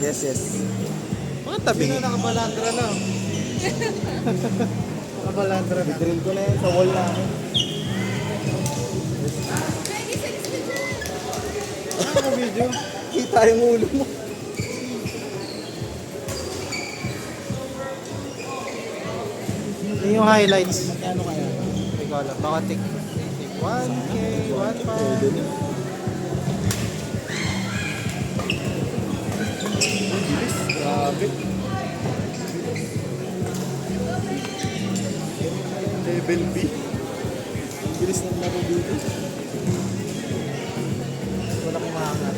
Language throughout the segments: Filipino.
Yes, yes. Mga tabi. Sino nakabalandra na? Nakabalandra na. Drill ko na yan sa wall namin. Ano video? Kita yung ulo mo. Yung highlights. Ano kaya? Hindi ko alam. Baka take 1K, 1.5. Grabe. Level B. Bilis ng laro dito. Wala kong mahangat.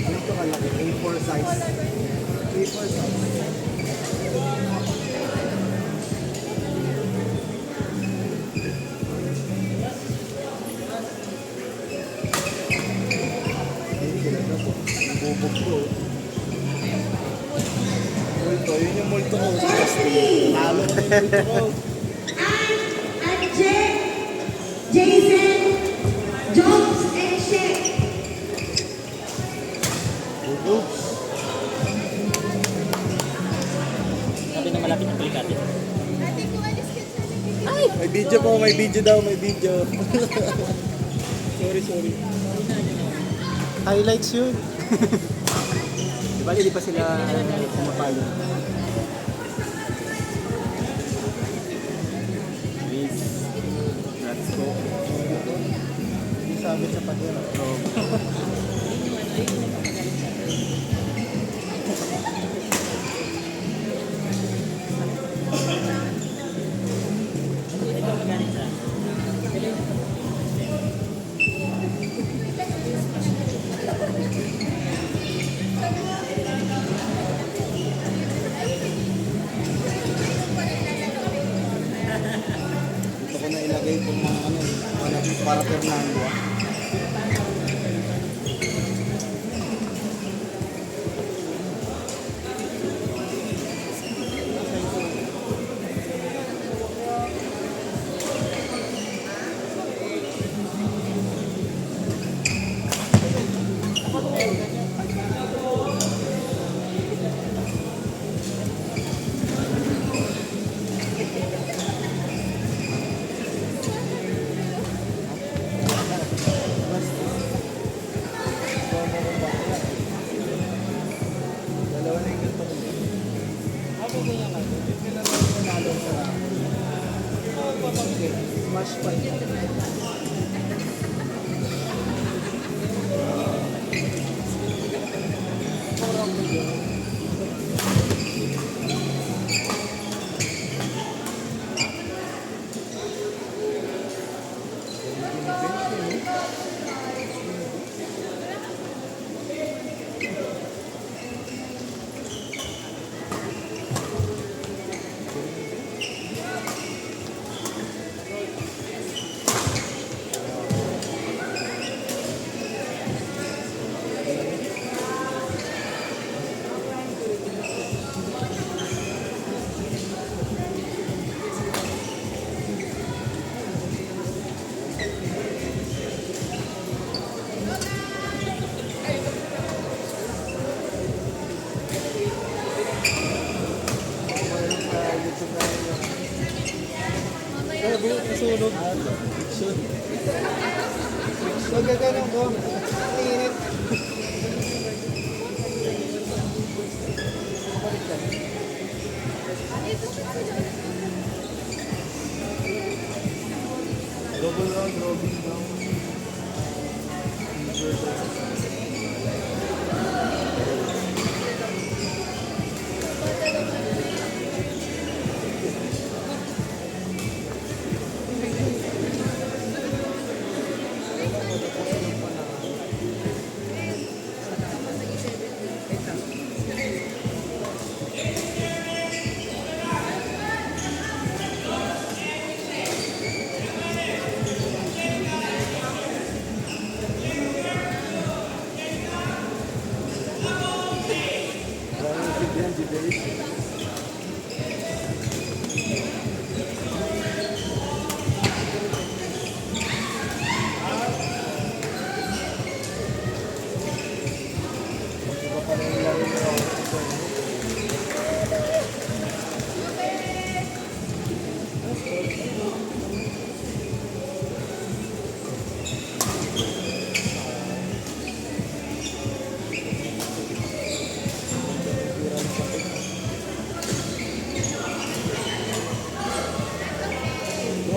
Ito kalaki. A4 size. A4 size. Bubog ko. Multo. Yun yung multo ko. Nalo ko yung multo ko. I'm Jason, Jones, and Shea. Bubog. Sabi na malapit ang pelikate. May video po. May video daw. May video. Sorry. Highlights yun. Diba hindi pa sila pumapalo? Please. Let's go. Hindi sabit sa padera. Dito ko na ilagay itong mga para Fernando. Smash fight. Kaya buo nasunog. Friction. Magaganon ko. Ang init. Double round, robin lang.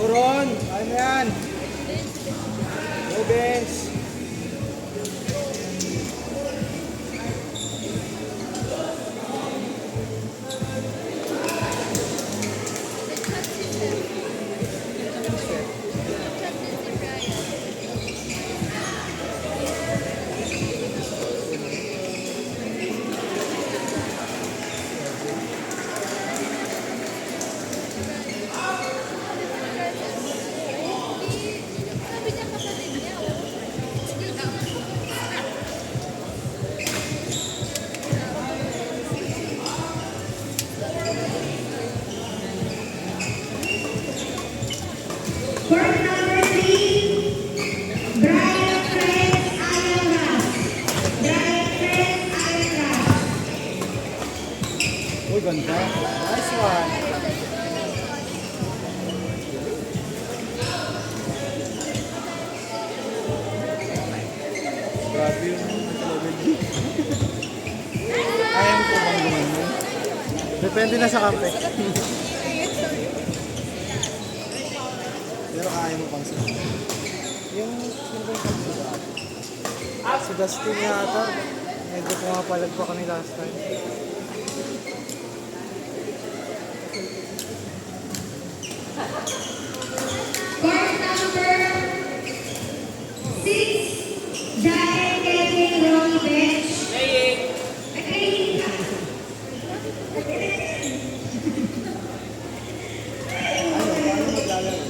Ron, ano yan? Rubens. Court number 3, Brian Fred Ayala. Brian Fred Ayala. Uy, ganda. Nice one. Grabe yung level D. Kaya mo po bang gumanon? Depende na sa kampe. Pero kaya mo pang sila. Yung sino ba yung pagsuga? Si Dustin yata. Medyo pumapalag pa kami last time. Court number 6, Giant Kevin Ronnie Bench. Playing. Paano maglalaro?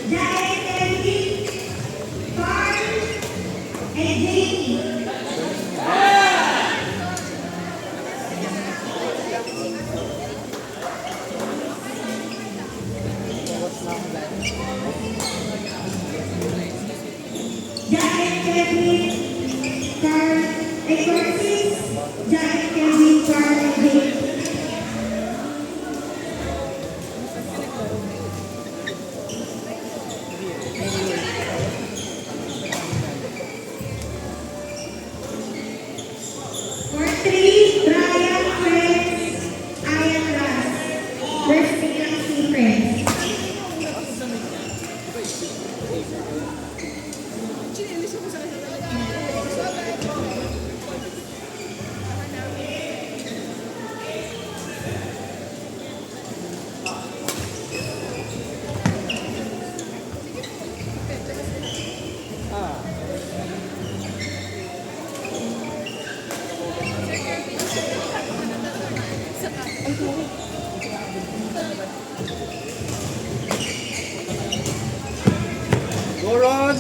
Giant Kevin, Carl, and Jamie. Bawas na ako dahil. Giant Kevin, Carl, and Curtis. Giant Kevin, Carl, and Jamie. For 3, Brian Friends, Ian Russ. Resting lang si Friends. Go Ron!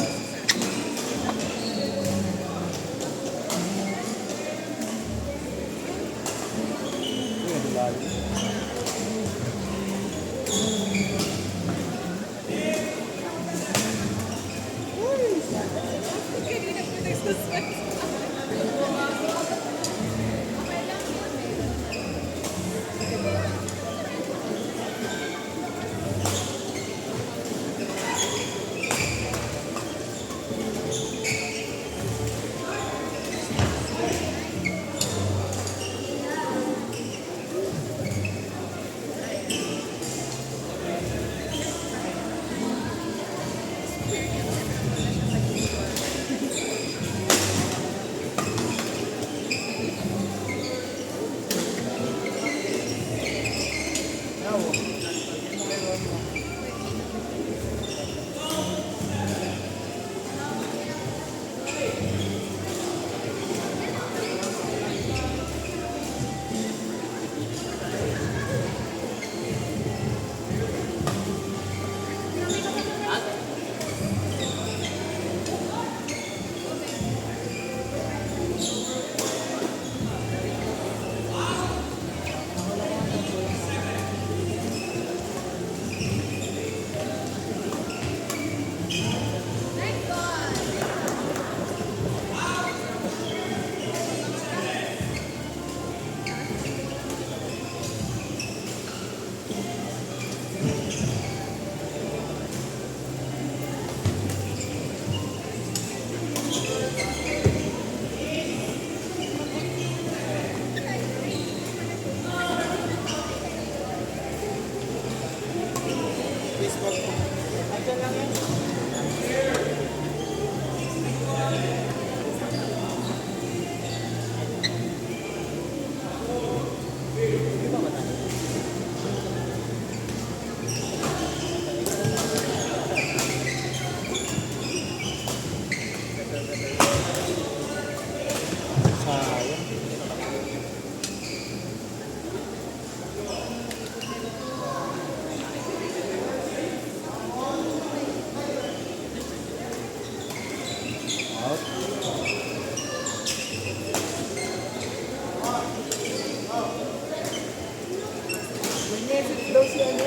baseball po. Andiyan lang yan. Di ba matalo? Sayang. Out. Magnetic daw si ano.